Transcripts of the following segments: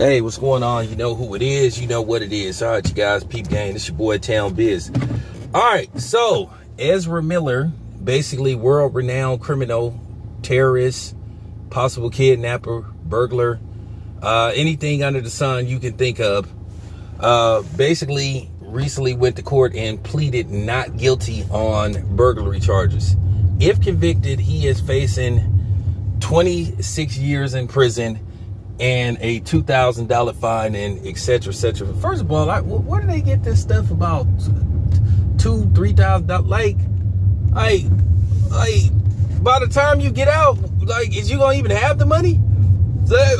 Hey, what's going on? You know who it is. You know what it is. All right, you guys, peep gang. It's your boy, Town Biz. All right, so Ezra Miller, basically world-renowned criminal, terrorist, possible kidnapper, burglar, anything under the sun you can think of, basically recently went to court and pleaded not guilty on burglary charges. If convicted, he is facing 26 years in prison and a $2,000 fine, and etc. etc. First of all, where do they get this stuff about $2,000-$3,000? Like, by the time you get out, like, is you gonna even have the money?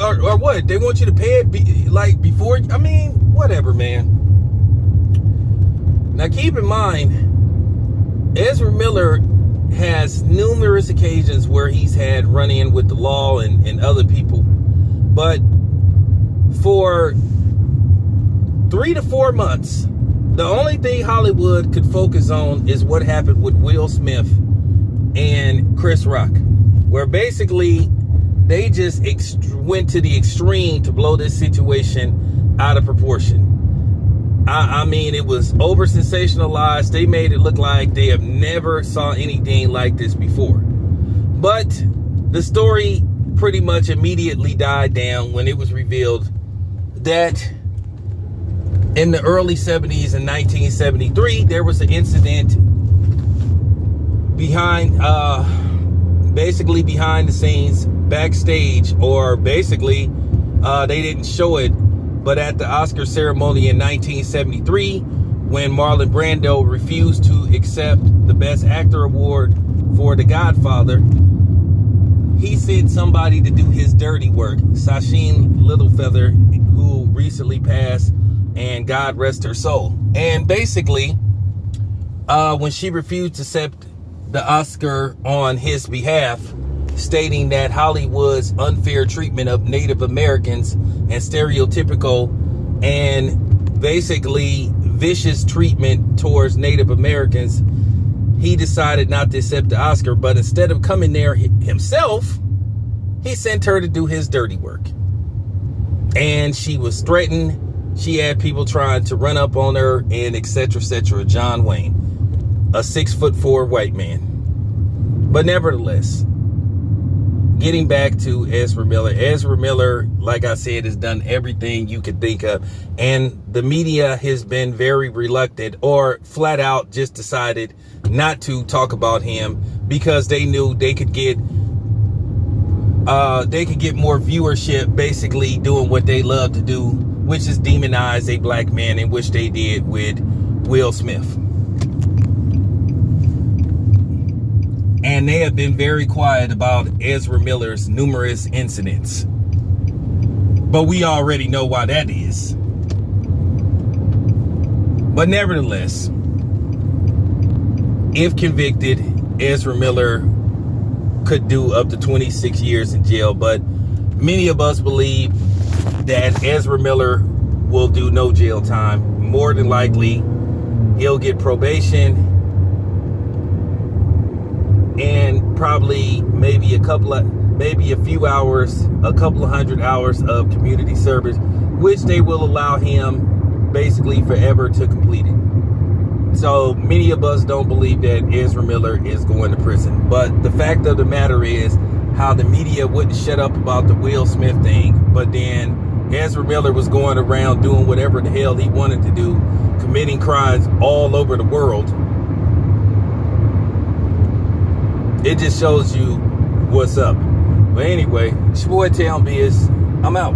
Or what? They want you to pay it before? I mean, whatever, man. Now, keep in mind, Ezra Miller has numerous occasions where he's had run-in with the law and other people. But for 3 to 4 months, the only thing Hollywood could focus on is what happened with Will Smith and Chris Rock, where basically they just went to the extreme to blow this situation out of proportion. I mean, it was over sensationalized. They made it look like they have never saw anything like this before. But the story pretty much immediately died down when it was revealed that in the early 70s, in 1973, there was an incident basically behind the scenes, backstage, or basically they didn't show it, but at the Oscar ceremony in 1973, when Marlon Brando refused to accept the Best Actor award for The Godfather, he sent somebody to do his dirty work. Sacheen Littlefeather, who recently passed, and God rest her soul. And basically, when she refused to accept the Oscar on his behalf, stating that Hollywood's unfair treatment of Native Americans and stereotypical and basically vicious treatment towards Native Americans, he decided not to accept the Oscar, but instead of coming there himself, he sent her to do his dirty work. And she was threatened. She had people trying to run up on her, and etc. etc. John Wayne, a 6'4" white man. But nevertheless, getting back to Ezra Miller. Ezra Miller, like I said, has done everything you could think of. And the media has been very reluctant, or flat out just decided not to talk about him, because they knew they could get more viewership basically doing what they love to do, which is demonize a black man, in which they did with Will Smith. And they have been very quiet about Ezra Miller's numerous incidents. But we already know why that is. But nevertheless, if convicted, Ezra Miller could do up to 26 years in jail. But many of us believe that Ezra Miller will do no jail time. More than likely, he'll get probation and probably maybe a few hours, a couple of 100 hours of community service, which they will allow him basically forever to complete it. So many of us don't believe that Ezra Miller is going to prison. But the fact of the matter is how the media wouldn't shut up about the Will Smith thing, but then Ezra Miller was going around doing whatever the hell he wanted to do, committing crimes all over the world. It just shows you what's up. But anyway, it's your boy Town Biz. I'm out.